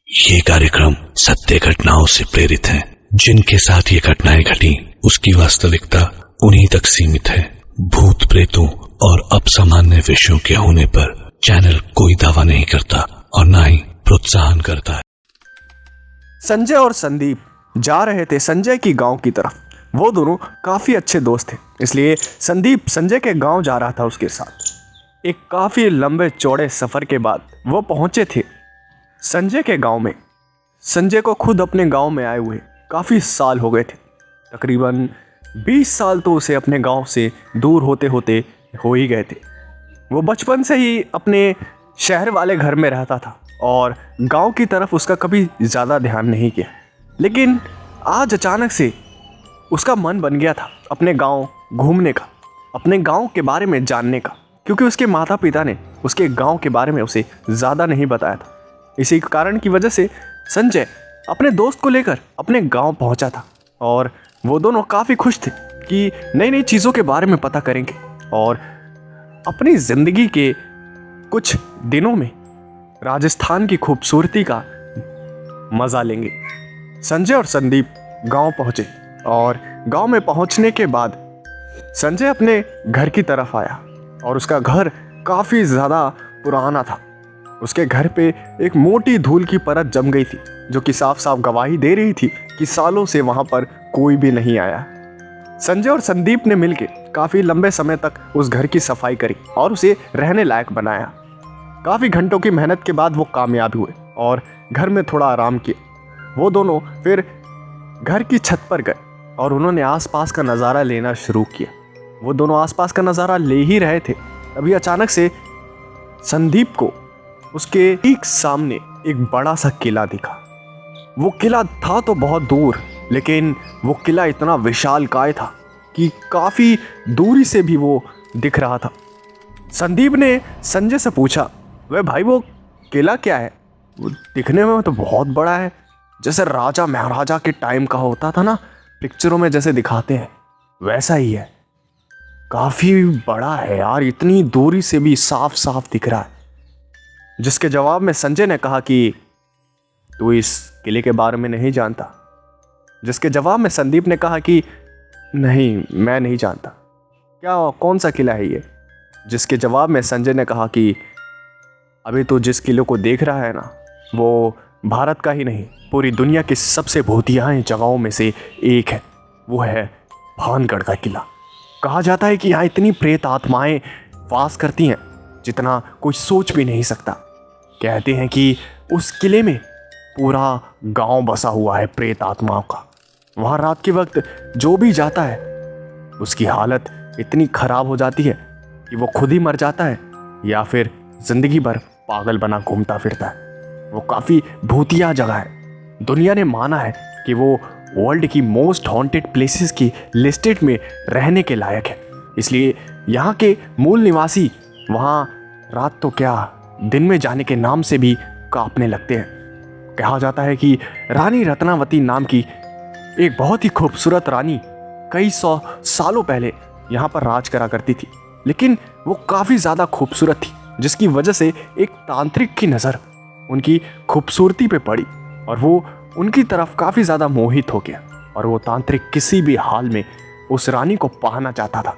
ये कार्यक्रम सत्य घटनाओं से प्रेरित है। जिनके साथ ये घटनाएं घटी उसकी वास्तविकता उन्हीं तक सीमित है। भूत प्रेतों और असामान्य विषयों के होने पर चैनल कोई दावा नहीं करता और न ही प्रोत्साहन करता है। संजय और संदीप जा रहे थे संजय की गांव की तरफ। वो दोनों काफी अच्छे दोस्त थे, इसलिए संदीप संजय के गांव जा रहा था उसके साथ। एक काफी लंबे चौड़े सफर के बाद वो पहुंचे थे संजय के गांव में। संजय को खुद अपने गांव में आए हुए काफ़ी साल हो गए थे। तकरीबन 20 साल तो उसे अपने गांव से दूर होते होते हो ही गए थे। वो बचपन से ही अपने शहर वाले घर में रहता था और गांव की तरफ उसका कभी ज़्यादा ध्यान नहीं किया। लेकिन आज अचानक से उसका मन बन गया था अपने गांव घूमने का, अपने गांव के बारे में जानने का, क्योंकि उसके माता पिता ने उसके गांव के बारे में उसे ज़्यादा नहीं बताया था। इसी कारण की वजह से संजय अपने दोस्त को लेकर अपने गांव पहुंचा था और वो दोनों काफ़ी खुश थे कि नई नई चीज़ों के बारे में पता करेंगे और अपनी ज़िंदगी के कुछ दिनों में राजस्थान की खूबसूरती का मज़ा लेंगे। संजय और संदीप गांव पहुंचे और गांव में पहुंचने के बाद संजय अपने घर की तरफ आया और उसका घर काफ़ी ज़्यादा पुराना था। उसके घर पे एक मोटी धूल की परत जम गई थी जो कि साफ साफ गवाही दे रही थी कि सालों से वहां पर कोई भी नहीं आया। संजय और संदीप ने मिलकर काफ़ी लंबे समय तक उस घर की सफाई करी और उसे रहने लायक बनाया। काफ़ी घंटों की मेहनत के बाद वो कामयाब हुए और घर में थोड़ा आराम किया। वो दोनों फिर घर की छत पर गए और उन्होंने आसपास का नज़ारा लेना शुरू किया। वो दोनों आसपास का नज़ारा ले ही रहे थे, तभी अचानक से संदीप को उसके ठीक सामने एक बड़ा सा किला दिखा। वो किला था तो बहुत दूर, लेकिन वो किला इतना विशालकाय था कि काफ़ी दूरी से भी वो दिख रहा था। संदीप ने संजय से पूछा, वे भाई वो किला क्या है? वो दिखने में तो बहुत बड़ा है, जैसे राजा महाराजा के टाइम का होता था ना, पिक्चरों में जैसे दिखाते हैं वैसा ही है। काफ़ी बड़ा है यार, इतनी दूरी से भी साफ साफ दिख रहा है। जिसके जवाब में संजय ने कहा कि तू इस किले के बारे में नहीं जानता। जिसके जवाब में संदीप ने कहा कि नहीं, मैं नहीं जानता। क्या, कौन सा किला है ये? जिसके जवाब में संजय ने कहा कि अभी तो जिस किले को देख रहा है ना, वो भारत का ही नहीं पूरी दुनिया की सबसे भूतिया जगहों में से एक है। वो है भानगढ़ का किला। कहा जाता है कि यहाँ इतनी प्रेत आत्माएं वास करती हैं जितना कोई सोच भी नहीं सकता। कहते हैं कि उस किले में पूरा गांव बसा हुआ है प्रेत आत्माओं का। वहाँ रात के वक्त जो भी जाता है उसकी हालत इतनी खराब हो जाती है कि वो खुद ही मर जाता है या फिर जिंदगी भर पागल बना घूमता फिरता है। वो काफ़ी भूतिया जगह है। दुनिया ने माना है कि वो वर्ल्ड की मोस्ट हॉन्टेड प्लेसेस की लिस्टेड में रहने के लायक है। इसलिए यहाँ के मूल निवासी वहाँ रात तो क्या, दिन में जाने के नाम से भी कांपने लगते हैं। कहा जाता है कि रानी रत्नावती नाम की एक बहुत ही खूबसूरत रानी कई 100 सालों पहले यहाँ पर राज करा करती थी, लेकिन वो काफ़ी ज़्यादा खूबसूरत थी, जिसकी वजह से एक तांत्रिक की नज़र उनकी खूबसूरती पे पड़ी और वो उनकी तरफ काफ़ी ज़्यादा मोहित हो गया और वो तांत्रिक किसी भी हाल में उस रानी को पाना चाहता था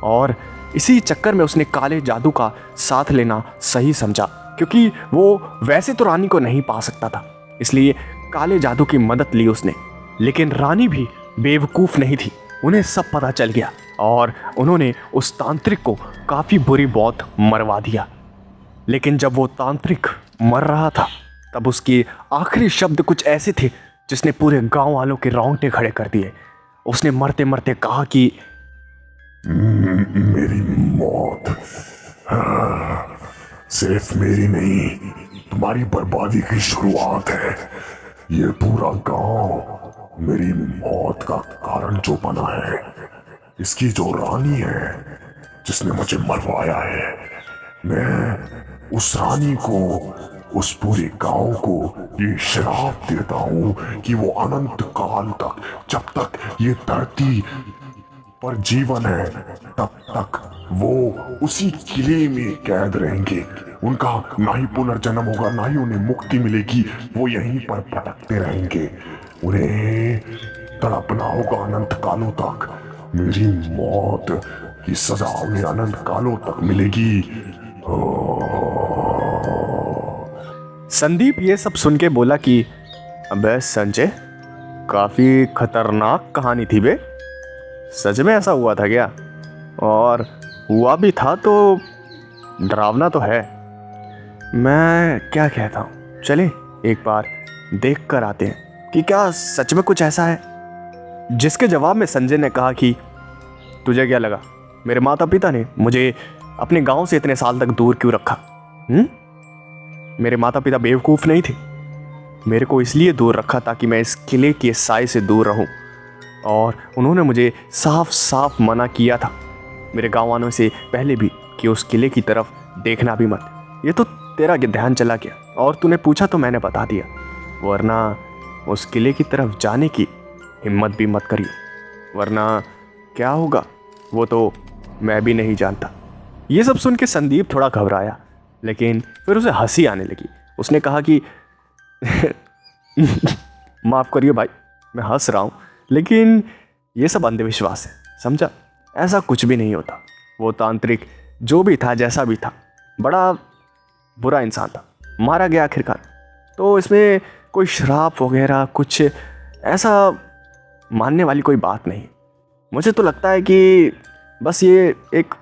और इसी चक्कर में उसने काले जादू का साथ लेना सही समझा, क्योंकि वो वैसे तो रानी को नहीं पा सकता था, इसलिए काले जादू की मदद ली उसने। लेकिन रानी भी बेवकूफ़ नहीं थी, उन्हें सब पता चल गया और उन्होंने उस तांत्रिक को काफ़ी बुरी मौत मरवा दिया। लेकिन जब वो तांत्रिक मर रहा था तब उसके आखिरी शब्द कुछ ऐसे थे जिसने पूरे गांव वालों के रोंगटे खड़े कर दिए। उसने मरते मरते कहा कि मेरी मौत सिर्फ मेरी नहीं, तुम्हारी बर्बादी की शुरुआत है। ये पूरा गांव मेरी मौत का कारण जो बना है, इसकी जो रानी है जिसने मुझे मरवाया है, मैं उस रानी को, उस पूरे गांव को ये श्राप देता हूं कि वो अनंत काल तक, जब तक ये धरती पर जीवन है तब तक वो उसी किले में कैद रहेंगे उनका ना ही पुनर्जन्म होगा, ना ही उन्हें मुक्ति मिलेगी। वो यहीं पर भटकते रहेंगे, उन्हें तड़पना होगा अनंत कालों तक। मेरी मौत की सजा उन्हें अनंत कालों तक मिलेगी। संदीप ये सब सुन के बोला कि अबे संजय, काफी खतरनाक कहानी थी बे। सच में ऐसा हुआ था क्या? और हुआ भी था तो डरावना तो है। मैं क्या कहता हूँ, चले एक बार देख कर आते हैं कि क्या सच में कुछ ऐसा है। जिसके जवाब में संजय ने कहा कि तुझे क्या लगा मेरे माता पिता ने मुझे अपने गांव से इतने साल तक दूर क्यों रखा? मेरे माता पिता बेवकूफ़ नहीं थे। मेरे को इसलिए दूर रखा ताकि मैं इस किले के साए से दूर रहूं। और उन्होंने मुझे साफ साफ मना किया था मेरे गाँव वालों से पहले भी कि उस किले की तरफ देखना भी मत। ये तो तेरा ध्यान चला गया और तूने पूछा तो मैंने बता दिया, वरना उस किले की तरफ जाने की हिम्मत भी मत करियो, वरना क्या होगा वो तो मैं भी नहीं जानता। ये सब सुन के संदीप थोड़ा घबराया, लेकिन फिर उसे हंसी आने लगी। उसने कहा कि माफ़ करिए भाई, मैं हंस रहा हूँ, लेकिन ये सब अंधविश्वास है, समझा? ऐसा कुछ भी नहीं होता। वो तांत्रिक जो भी था, जैसा भी था, बड़ा बुरा इंसान था, मारा गया आखिरकार। तो इसमें कोई श्राप वगैरह कुछ ऐसा मानने वाली कोई बात नहीं। मुझे तो लगता है कि बस ये एक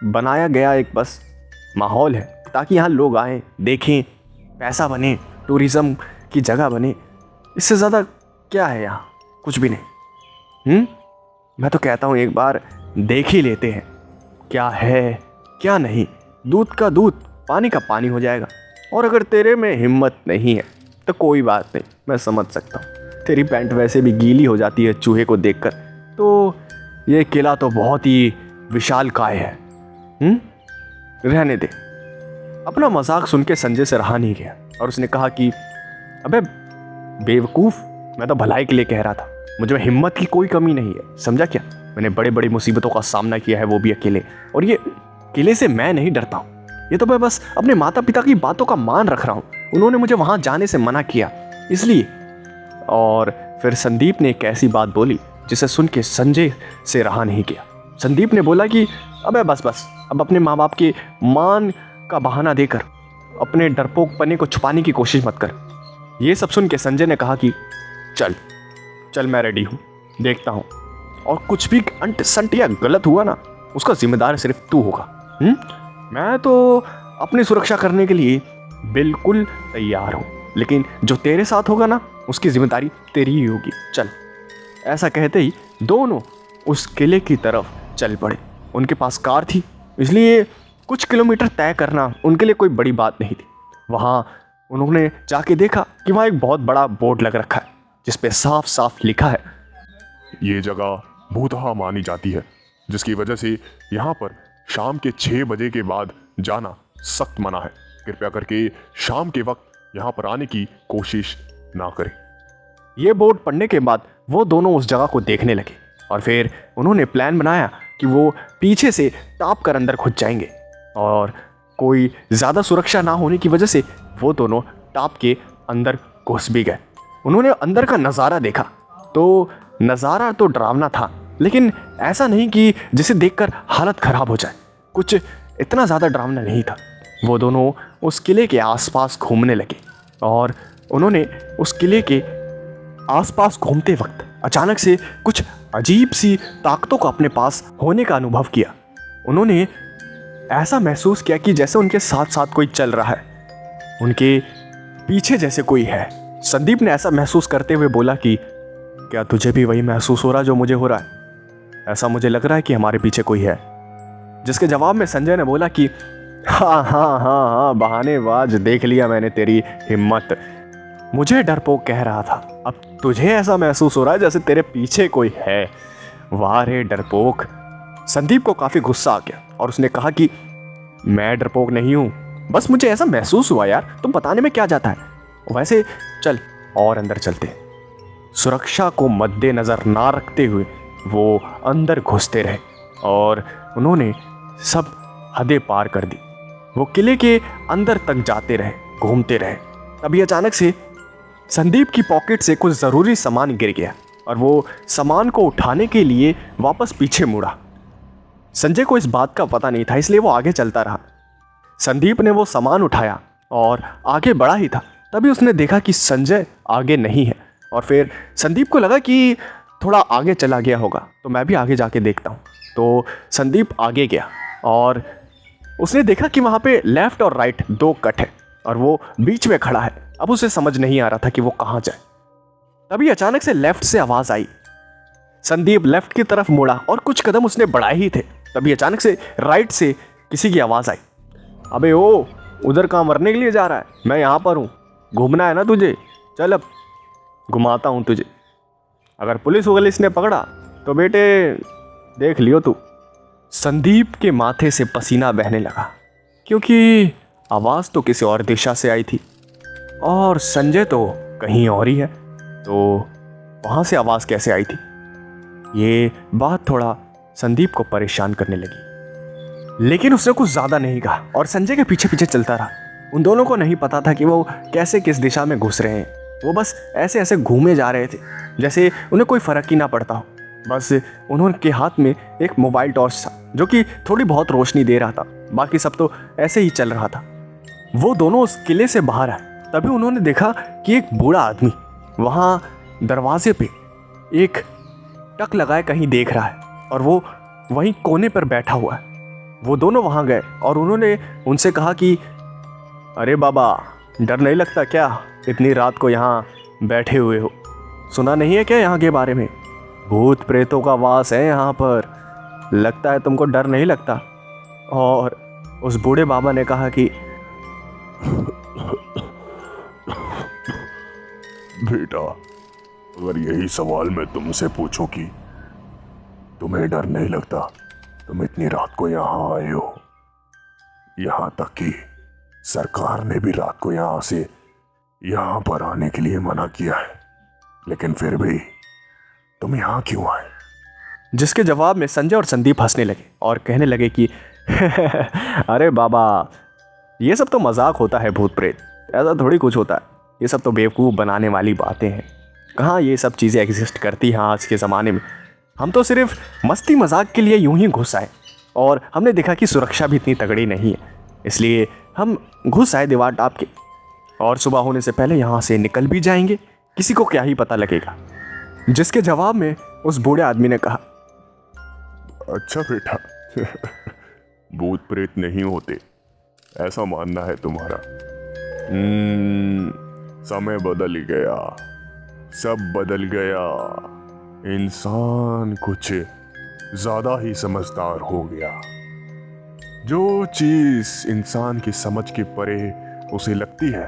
बनाया गया एक बस माहौल है ताकि यहाँ लोग आएँ, देखें, पैसा बने, टूरिज़्म की जगह बने। इससे ज़्यादा क्या है यहाँ? कुछ भी नहीं। मैं तो कहता हूँ एक बार देख ही लेते हैं क्या है क्या नहीं। दूध का दूध, पानी का पानी हो जाएगा। और अगर तेरे में हिम्मत नहीं है तो कोई बात नहीं, मैं समझ सकता हूँ। तेरी पैंट वैसे भी गीली हो जाती है चूहे को देखकर, तो ये किला तो बहुत ही विशालकाय है। रहने दे। अपना मजाक सुन के संजय से रहा नहीं गया और उसने कहा कि अबे बेवकूफ़, मैं तो भलाई के लिए कह रहा था। मुझे हिम्मत की कोई कमी नहीं है, समझा क्या? मैंने बड़े बड़ी मुसीबतों का सामना किया है, वो भी अकेले। और ये किले से मैं नहीं डरता हूँ। ये तो मैं बस अपने माता पिता की बातों का मान रख रहा हूँ। उन्होंने मुझे वहाँ जाने से मना किया, इसलिए। और फिर संदीप ने एक ऐसी बात बोली जिसे सुन के संजय से रहा नहीं गया। संदीप ने बोला कि अबे बस, अब अपने माँ बाप के मान का बहाना देकर अपने डरपोक पने को छुपाने की कोशिश मत कर। ये सब सुन के संजय ने कहा कि चल मैं रेडी हूँ, देखता हूँ। और कुछ भी अंट संट या गलत हुआ ना, उसका जिम्मेदार सिर्फ तू होगा। मैं तो अपनी सुरक्षा करने के लिए बिल्कुल तैयार हूँ, लेकिन जो तेरे साथ होगा ना, उसकी जिम्मेदारी तेरी ही होगी। चल। ऐसा कहते ही दोनों उस किले की तरफ चल पड़े। उनके पास कार थी, इसलिए कुछ किलोमीटर तय करना उनके लिए कोई बड़ी बात नहीं थी। वहाँ उन्होंने जाके देखा कि वहाँ एक बहुत बड़ा बोर्ड लग रखा है जिस पे साफ साफ लिखा है, ये जगह भूतहा मानी जाती है, जिसकी वजह से यहाँ पर शाम के 6 बजे के बाद जाना सख्त मना है। कृपया करके शाम के वक्त यहाँ पर आने की कोशिश ना करें। ये बोर्ड पढ़ने के बाद वो दोनों उस जगह को देखने लगे और फिर उन्होंने प्लान बनाया कि वो पीछे से टाप कर अंदर घुस जाएंगे। और कोई ज़्यादा सुरक्षा ना होने की वजह से वो दोनों टाप के अंदर घुस भी गए। उन्होंने अंदर का नज़ारा देखा तो नज़ारा तो डरावना था, लेकिन ऐसा नहीं कि जिसे देखकर हालत ख़राब हो जाए। कुछ इतना ज़्यादा डरावना नहीं था। वो दोनों उस किले के आसपास घूमने लगे और उन्होंने उस किले के आसपास घूमते वक्त अचानक से कुछ अजीब सी ताकतों का अपने पास होने का अनुभव किया। उन्होंने ऐसा महसूस किया कि जैसे उनके साथ साथ कोई चल रहा है, उनके पीछे जैसे कोई है। संदीप ने ऐसा महसूस करते हुए बोला कि क्या तुझे भी वही महसूस हो रहा जो मुझे हो रहा है? ऐसा मुझे लग रहा है कि हमारे पीछे कोई है। जिसके जवाब में संजय ने बोला कि हाँ, बहानेबाज, देख लिया मैंने तेरी हिम्मत। मुझे डरपोक कह रहा था, अब तुझे ऐसा महसूस हो रहा है जैसे तेरे पीछे कोई है। वाह रे डरपोक। संदीप को काफ़ी गुस्सा आ गया और उसने कहा कि मैं डरपोक नहीं हूँ, बस मुझे ऐसा महसूस हुआ यार, तुम बताने में क्या जाता है। वैसे चल और अंदर चलते। सुरक्षा को मद्देनज़र ना रखते हुए वो अंदर घुसते रहे और उन्होंने सब हदें पार कर दी। वो किले के अंदर तक जाते रहे, घूमते रहे। तभी अचानक से संदीप की पॉकेट से कुछ ज़रूरी सामान गिर गया और वो सामान को उठाने के लिए वापस पीछे मुड़ा। संजय को इस बात का पता नहीं था, इसलिए वो आगे चलता रहा। संदीप ने वो सामान उठाया और आगे बढ़ा ही था, तभी उसने देखा कि संजय आगे नहीं है। और फिर संदीप को लगा कि थोड़ा आगे चला गया होगा, तो मैं भी आगे जाके देखता हूँ। तो संदीप आगे गया और उसने देखा कि वहाँ पे लेफ्ट और राइट 2 कट है और वो बीच में खड़ा है। अब उसे समझ नहीं आ रहा था कि वो कहाँ जाए। तभी अचानक से लेफ्ट से आवाज़ आई। संदीप लेफ्ट की तरफ मुड़ा और कुछ कदम उसने बढ़ाए ही थे, तभी अचानक से राइट से किसी की आवाज़ आई। अबे ओ, उधर कहाँ मरने के लिए जा रहा है? मैं यहाँ पर हूँ, घूमना है ना तुझे? चल अब घुमाता हूँ तुझे। अगर पुलिस वगैरह ने पकड़ा तो बेटे देख लियो तू। संदीप के माथे से पसीना बहने लगा, क्योंकि आवाज़ तो किसी और दिशा से आई थी और संजय तो कहीं और ही है। तो वहाँ से आवाज़ कैसे आई थी? ये बात थोड़ा संदीप को परेशान करने लगी, लेकिन उसने कुछ ज़्यादा नहीं कहा और संजय के पीछे पीछे चलता रहा। उन दोनों को नहीं पता था कि वो कैसे किस दिशा में घुस रहे हैं। वो बस ऐसे ऐसे घूमे जा रहे थे जैसे उन्हें कोई फ़र्क ही ना पड़ता हो। बस उन्होंने हाथ में एक मोबाइल टॉर्च था जो कि थोड़ी बहुत रोशनी दे रहा था, बाकी सब तो ऐसे ही चल रहा था। वो दोनों उस किले से बाहर आए, तभी उन्होंने देखा कि एक बूढ़ा आदमी वहाँ दरवाजे पे एक टक लगाए कहीं देख रहा है और वो वहीं कोने पर बैठा हुआ है। वो दोनों वहाँ गए और उन्होंने उनसे कहा कि अरे बाबा, डर नहीं लगता क्या? इतनी रात को यहाँ बैठे हुए हो, सुना नहीं है क्या यहाँ के बारे में? भूत प्रेतों का वास है यहाँ पर, लगता है तुमको डर नहीं लगता? और उस बूढ़े बाबा ने कहा कि बेटा, अगर यही सवाल मैं तुमसे पूछूं कि तुम्हें डर नहीं लगता, तुम इतनी रात को यहाँ आए हो, यहाँ तक कि सरकार ने भी रात को यहाँ से यहाँ पर आने के लिए मना किया है, लेकिन फिर भी तुम यहाँ क्यों आए? जिसके जवाब में संजय और संदीप हंसने लगे और कहने लगे कि अरे बाबा, ये सब तो मजाक होता है, भूत प्रेत ऐसा थोड़ी कुछ होता है, ये सब तो बेवकूफ़ बनाने वाली बातें हैं। कहाँ ये सब चीज़ें एग्जिस्ट करती हैं आज के ज़माने में? हम तो सिर्फ मस्ती मजाक के लिए यूं ही घुस आए और हमने देखा कि सुरक्षा भी इतनी तगड़ी नहीं है, इसलिए हम घुस आए दीवार टाप के, और सुबह होने से पहले यहाँ से निकल भी जाएंगे, किसी को क्या ही पता लगेगा। जिसके जवाब में उस बूढ़े आदमी ने कहा, अच्छा बेटा, भूत प्रेत नहीं होते ऐसा मानना है तुम्हारा। समय बदल गया, सब बदल गया, इंसान कुछ ज्यादा ही समझदार हो गया। जो चीज इंसान की समझ के परे उसे लगती है,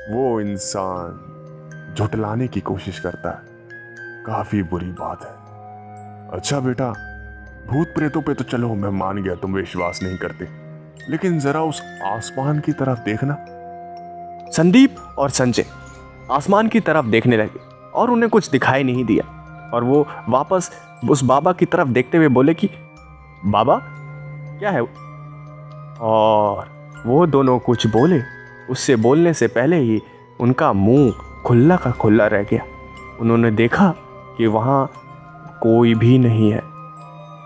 वो इंसान झुटलाने की कोशिश करता है। काफी बुरी बात है। अच्छा बेटा, भूत प्रेतों पे तो चलो मैं मान गया तुम विश्वास नहीं करते, लेकिन जरा उस आसमान की तरफ देखना। संदीप और संजय आसमान की तरफ देखने लगे और उन्हें कुछ दिखाई नहीं दिया, और वो वापस उस बाबा की तरफ देखते हुए बोले कि बाबा क्या है? और वो दोनों कुछ बोले, उससे बोलने से पहले ही उनका मुंह खुला का खुला रह गया। उन्होंने देखा कि वहाँ कोई भी नहीं है।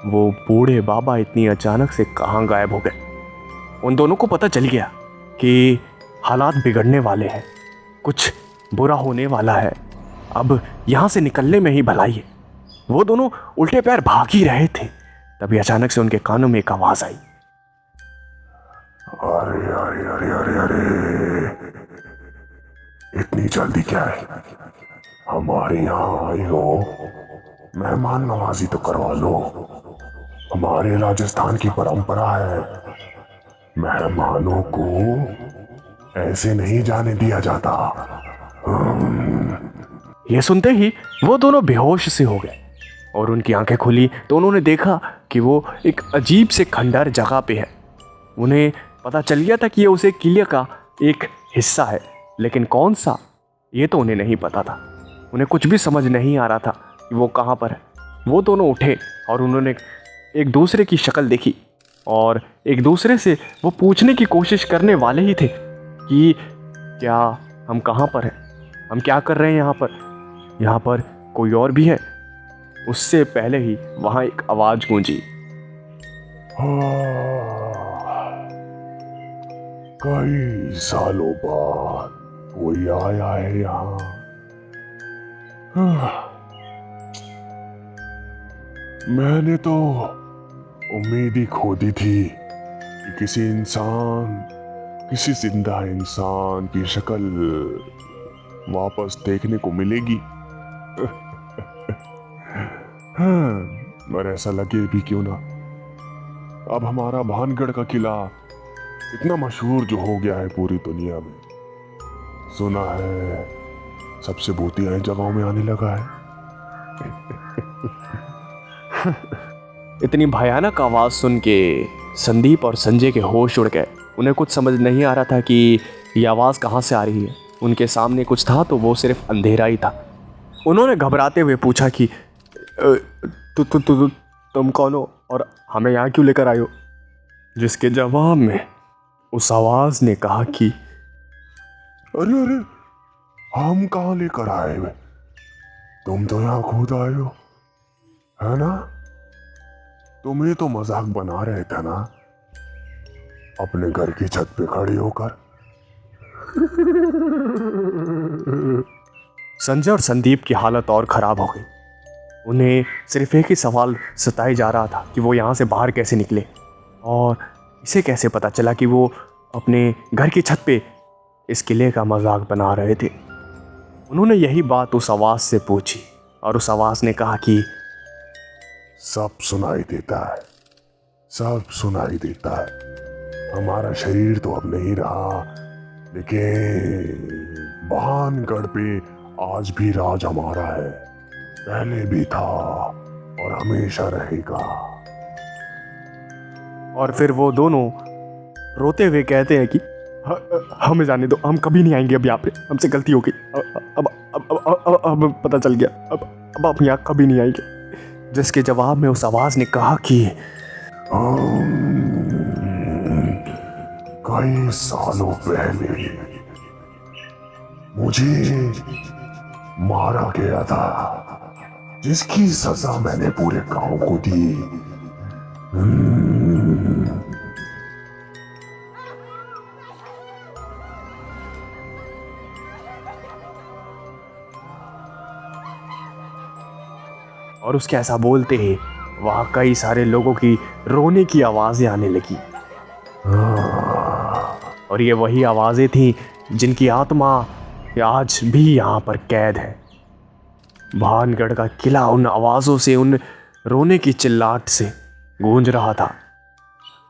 वो बूढ़े बाबा इतनी अचानक से कहाँ गायब हो गए? उन दोनों को पता चल गया कि हालात बिगड़ने वाले हैं, कुछ बुरा होने वाला है, अब यहाँ से निकलने में ही भलाई है। वो दोनों उल्टे पैर भाग ही रहे थे, तभी अचानक से उनके कानों में एक आवाज आई। अरे अरे अरे अरे अरे, इतनी जल्दी क्या है? हमारे यहाँ आए हो, मेहमान नवाजी तो करवा लो। हमारे राजस्थान की परंपरा है, मेहमानों को ऐसे नहीं जाने दिया जाता। ये सुनते ही वो दोनों बेहोश से हो गए और उनकी आंखें खुली तो उन्होंने देखा कि वो एक अजीब से खंडहर जगह पे है। उन्हें पता चल गया था कि ये उसे किले का एक हिस्सा है, लेकिन कौन सा ये तो उन्हें नहीं पता था। उन्हें कुछ भी समझ नहीं आ रहा था कि वो कहाँ पर है। वो दोनों उठे और उन्होंने एक दूसरे की शक्ल देखी और एक दूसरे से वो पूछने की कोशिश करने वाले ही थे कि क्या हम कहाँ पर हैं, हम क्या कर रहे हैं यहाँ पर कोई और भी है। उससे पहले ही वहाँ एक आवाज गूंजी। कई सालों बाद कोई आया है यहाँ। मैंने तो उम्मीद ही खो दी थी कि किसी जिंदा इंसान की शक्ल वापस देखने को मिलेगी। और ऐसा लगे भी क्यों ना, अब हमारा भानगढ़ का किला इतना मशहूर जो हो गया है पूरी दुनिया में। सुना है सबसे भूतिया इन जगहों में आने लगा है। इतनी भयानक आवाज सुन के संदीप और संजय के होश उड़ गए। उन्हें कुछ समझ नहीं आ रहा था कि ये आवाज़ कहाँ से आ रही है। उनके सामने कुछ था तो वो सिर्फ अंधेरा ही था। उन्होंने घबराते हुए पूछा कि तुम कौन हो और हमें यहाँ क्यों लेकर आए हो? जिसके जवाब में उस आवाज़ ने कहा कि अरे हम कहाँ लेकर आए हुए, तुम तो यहाँ खुद आए हो, है ना? तुम्हें तो मजाक बना रहे थे ना अपने घर की छत पे खड़ी होकर। संजय और संदीप की हालत और ख़राब हो गई। उन्हें सिर्फ एक ही सवाल सताए जा रहा था कि वो यहाँ से बाहर कैसे निकले, और इसे कैसे पता चला कि वो अपने घर की छत पे इस किले का मजाक बना रहे थे। उन्होंने यही बात उस आवाज़ से पूछी और उस आवाज़ ने कहा कि सब सुनाई देता है, सब सुनाई देता है। हमारा शरीर तो अब नहीं रहा, लेकिन भानगढ़ पे आज भी राज हमारा है, पहले भी था और हमेशा रहेगा। और फिर वो दोनों रोते हुए कहते हैं कि हमें जाने दो, हम कभी नहीं आएंगे अब यहाँ पे, हमसे गलती हो गई, अब पता चल गया, अब हम यहाँ कभी नहीं आएंगे। जिसके जवाब में उस आवाज़ ने कहा कि कई सालों पहले मुझे मारा गया था, जिसकी सजा मैंने पूरे गांव को दी। और उसके ऐसा बोलते ही वहाँ कई सारे लोगों की रोने की आवाज़ें आने लगी। और ये वही आवाज़ें थीं जिनकी आत्मा आज भी यहाँ पर कैद है। भानगढ़ का किला उन आवाज़ों से, उन रोने की चिल्लाहट से गूंज रहा था।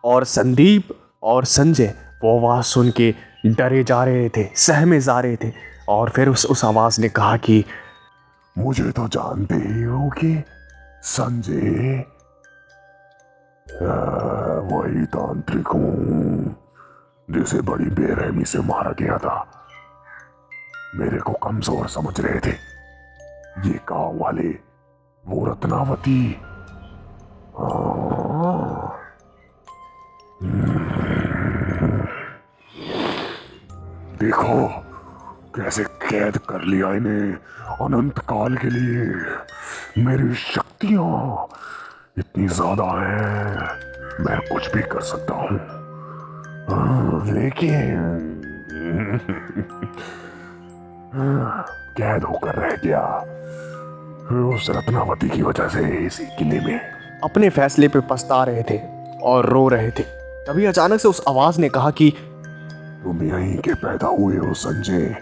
और संदीप और संजय वो आवाज़ सुन के डरे जा रहे थे, सहमे जा रहे थे। और फिर उस आवाज़ ने कहा कि मुझे तो जानते ही हो कि संजय वही तांत्रिक हूं जिसे बड़ी बेरहमी से मारा गया था। मेरे को कमजोर समझ रहे थे ये गांव वाले, वो रत्नावती। देखो कैसे कैद कर लिया इन्हें अनंत काल के लिए। मेरी शक्तियां इतनी ज्यादा हैं, मैं कुछ भी कर सकता हूं। लेकिन कैद होकर रह गया उस रत्नावती की वजह से इसी किले में। अपने फैसले पे पछता रहे थे और रो रहे थे। तभी अचानक से उस आवाज ने कहा कि तुम यहीं के पैदा हुए हो संजय,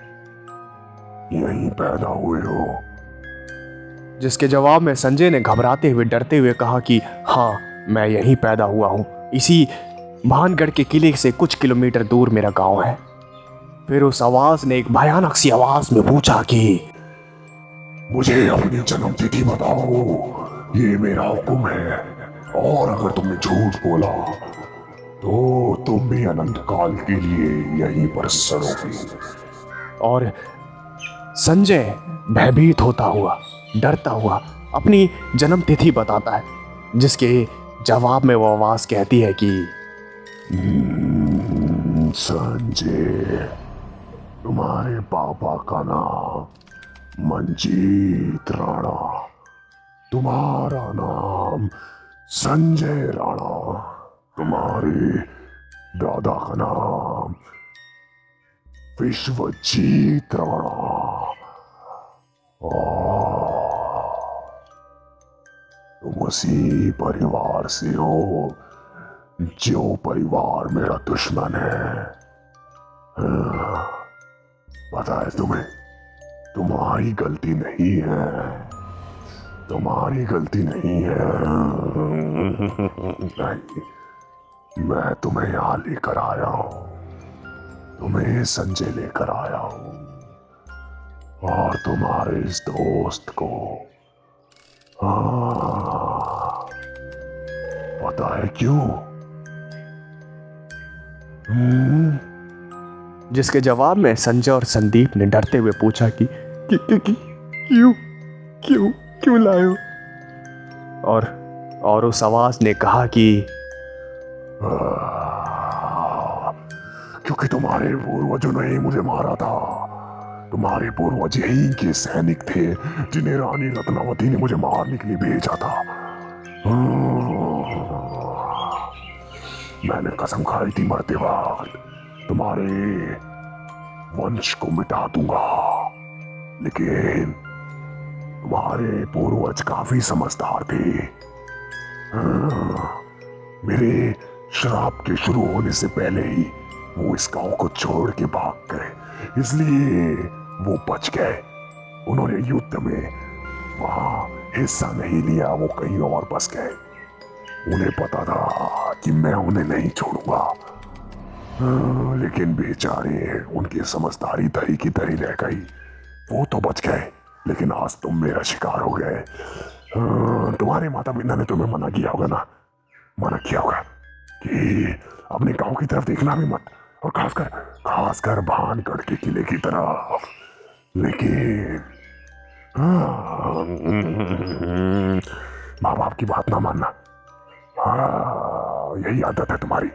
यहीं पैदा हुए हो। जिसके जवाब में संजय ने घबराते हुए, डरते हुए कहा कि हाँ, मैं यहीं पैदा हुआ हूँ, इसी भानगढ़ के किले से कुछ किलोमीटर दूर मेरा गांव है। फिर उस आवाज ने एक भयानक सी आवाज में पूछा कि मुझे अपनी जन्म तिथि बताओ, ये मेरा हुक्म है, और अगर तुमने झूठ बोला तो तुम भी अनंत काल के लिए यहीं पर सड़ोगे। और संजय भयभीत होता हुआ, डरता हुआ अपनी जन्म तिथि बताता है, जिसके जवाब में वो आवाज कहती है कि संजय, तुम्हारे पापा का नाम मंजीत राणा, तुम्हारा नाम संजय राणा, तुम्हारे दादा का नाम विश्वजीत राणा। तुम उसी परिवार से हो जो परिवार मेरा दुश्मन है। पता है तुम्हें, तुम्हारी गलती नहीं है, तुम्हारी गलती नहीं है। नहीं, मैं तुम्हें यहां लेकर आया हूं, तुम्हें संजय लेकर आया हूं, और तुम्हारे इस दोस्त को। पता है क्यों? जिसके जवाब में संजय और संदीप ने डरते हुए पूछा कि क्यों क्यों क्यों लाए हो? और उस आवाज ने कहा कि क्योंकि तुम्हारे पूर्वजों ने ही मुझे मारा था। तुम्हारे पूर्वज यही के सैनिक थे जिन्हें रानी रत्नावती ने मुझे मारने के लिए भेजा था। मैंने कसम खाई थी मरते वक्त तुम्हारे वंश को मिटा दूंगा, लेकिन तुम्हारे पूर्वज काफी समझदार थे। मेरे श्राप के शुरू होने से पहले ही वो इस गांव को छोड़ के भाग गए, इसलिए वो बच गए। उन्होंने युद्ध में वहां हिस्सा नहीं लिया, वो कहीं और बस गए। उन्हें पता था कि मैं उन्हें नहीं छोड़ूंगा, लेकिन बेचारे, उनकी समझदारी दही की दही रह गई। वो तो बच गए, लेकिन आज तुम मेरा शिकार हो गए। तुम्हारे माता पिता ने तुम्हें मना किया होगा ना, मना किया होगा कि अपने गांव की तरफ देखना भी मत, और खासकर भानगढ़ के किले की तरफ। लेकिन माँ बाप की बात ना मानना, यही आदत है तुम्हारी,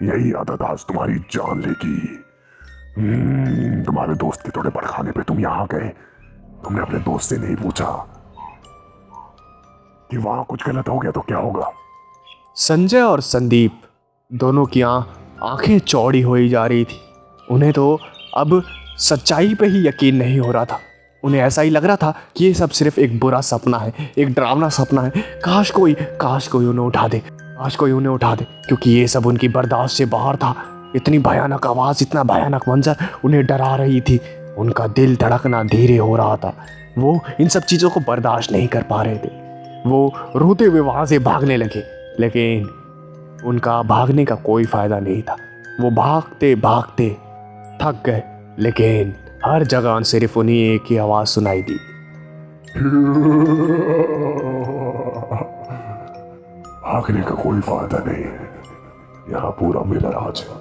यही आदत आज तुम्हारी जान लेगी। तुम्हारे दोस्त के थोड़े भड़काने पे तुम यहां गए। तुमने अपने दोस्त से नहीं पूछा कि वहां कुछ गलत हो गया तो क्या होगा। संजय और संदीप दोनों की आंखें चौड़ी होई जा रही थी। उन्हें तो अब सच्चाई पे ही यकीन नहीं हो रहा था। उन्हें ऐसा ही लग रहा था कि ये सब सिर्फ एक बुरा सपना है, एक डरावना सपना है। काश कोई उन्हें उठा दे, काश कोई उन्हें उठा दे, क्योंकि ये सब उनकी बर्दाश्त से बाहर था। इतनी भयानक आवाज, इतना भयानक मंजर उन्हें डरा रही थी। उनका दिल धड़कना धीरे हो रहा था। वो इन सब चीज़ों को बर्दाश्त नहीं कर पा रहे थे। वो रोते हुए वहाँ से भागने लगे, लेकिन उनका भागने का कोई फायदा नहीं था। वो भागते भागते थक गए, लेकिन हर जगह सिर्फ उन्हें एक ही आवाज़ सुनाई दी। भागने का कोई फायदा नहीं है, यहाँ पूरा मेरा राज है।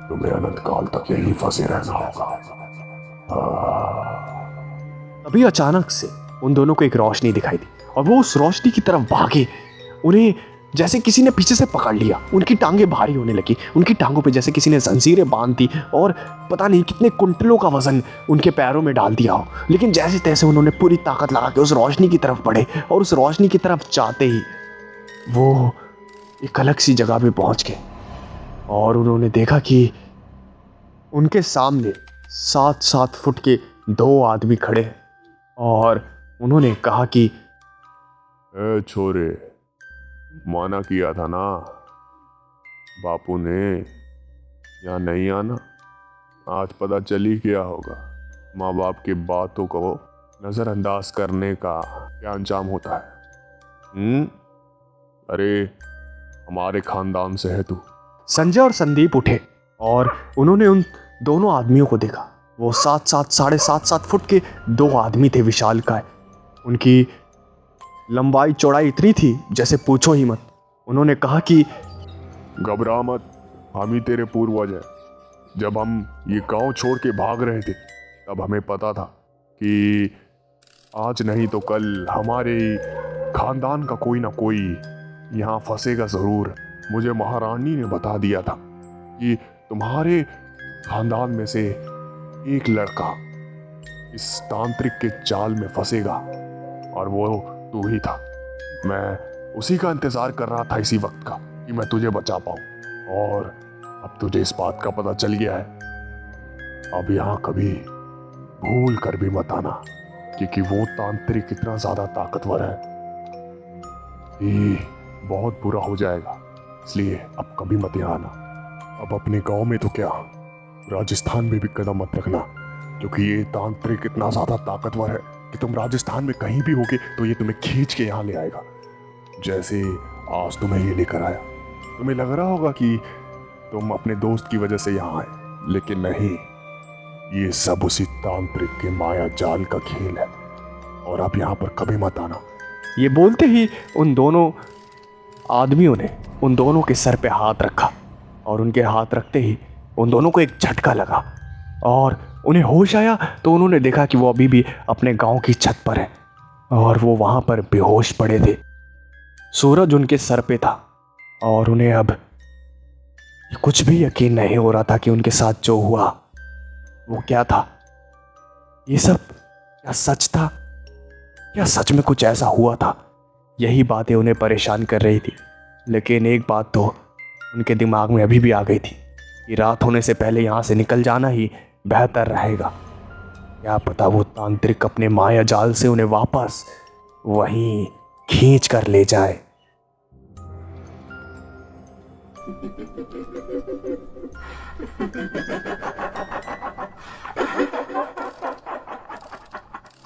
तुम्हें अनंत काल तक यही फंसे रहना होगा। अभी अचानक से उन दोनों को एक रोशनी दिखाई दी और वो उस रोशनी की तरफ भागे। उन्हें जैसे किसी ने पीछे से पकड़ लिया। उनकी टांगें भारी होने लगी, उनकी टांगों पे जैसे किसी ने जंजीरें बांध दी और पता नहीं कितने कुंटलों का वजन उनके पैरों में डाल दिया हो। लेकिन जैसे तैसे उन्होंने पूरी ताकत लगा के उस रोशनी की तरफ बढ़े, और उस रोशनी की तरफ जाते ही वो एक अलग सी जगह पे पहुंच गए और उन्होंने देखा कि उनके सामने 7-7 फुट के 2 आदमी खड़े हैं। और उन्होंने कहा कि ए छोरे, माना किया था ना बापू ने यहाँ नहीं आना। आज पता चली क्या होगा। माँ बाप की बातों को नजरअंदाज करने का क्या अंजाम होता है। अरे हमारे खानदान से है तू। संजय और संदीप उठे और उन्होंने उन दोनों आदमियों को देखा। वो 7-7 फुट के 2 आदमी थे, विशालकाय। उनकी लंबाई चौड़ाई इतनी थी जैसे पूछो ही मत। उन्होंने कहा कि घबरा मत, हम ही तेरे पूर्वज हैं। जब हम ये गांव छोड़ के भाग रहे थे तब हमें पता था कि आज नहीं तो कल हमारे खानदान का कोई ना कोई यहाँ फंसेगा जरूर। मुझे महारानी ने बता दिया था कि तुम्हारे खानदान में से एक लड़का इस तांत्रिक के जाल में फंसेगा और वो तू ही था। मैं उसी का इंतजार कर रहा था, इसी वक्त का, कि मैं तुझे बचा पाऊं। और अब तुझे इस बात का पता चल गया है। अब यहाँ कभी भूल कर भी मत आना, क्योंकि वो तांत्रिक इतना ज्यादा ताकतवर है कि बहुत बुरा हो जाएगा। इसलिए अब कभी मत यहाँ आना। अब अपने गांव में तो क्या, राजस्थान में भी कदम मत रखना, क्योंकि ये तांत्रिक इतना ज्यादा ताकतवर है कि तुम राजस्थान में कहीं भी होगे तो ये तुम्हें खींच के यहाँ ले आएगा। जैसे आज तुम्हें ये लेकर आया। तुम्हें लग रहा होगा कि तुम अपने दोस्त की वजह से यहाँ आए, लेकिन नहीं, ये सब उसी तांत्रिक के माया जाल का खेल है। और अब यहाँ पर कभी मत आना। ये बोलते ही उन दोनों आदमियों ने उन दोनों के सर पे हाथ रखा और उनके हाथ रखते ही उन दोनों को एक झटका लगा और उन्हें होश आया तो उन्होंने देखा कि वो अभी भी अपने गांव की छत पर है और वो वहां पर बेहोश पड़े थे। सूरज उनके सर पे था और उन्हें अब कुछ भी यकीन नहीं हो रहा था कि उनके साथ जो हुआ वो क्या था। ये सब क्या सच था? क्या सच में कुछ ऐसा हुआ था? यही बातें उन्हें परेशान कर रही थी। लेकिन एक बात तो उनके दिमाग में अभी भी आ गई थी कि रात होने से पहले यहाँ से निकल जाना ही बेहतर रहेगा। क्या पता वो तांत्रिक अपने माया जाल से उन्हें वापस वहीं खींच कर ले जाए।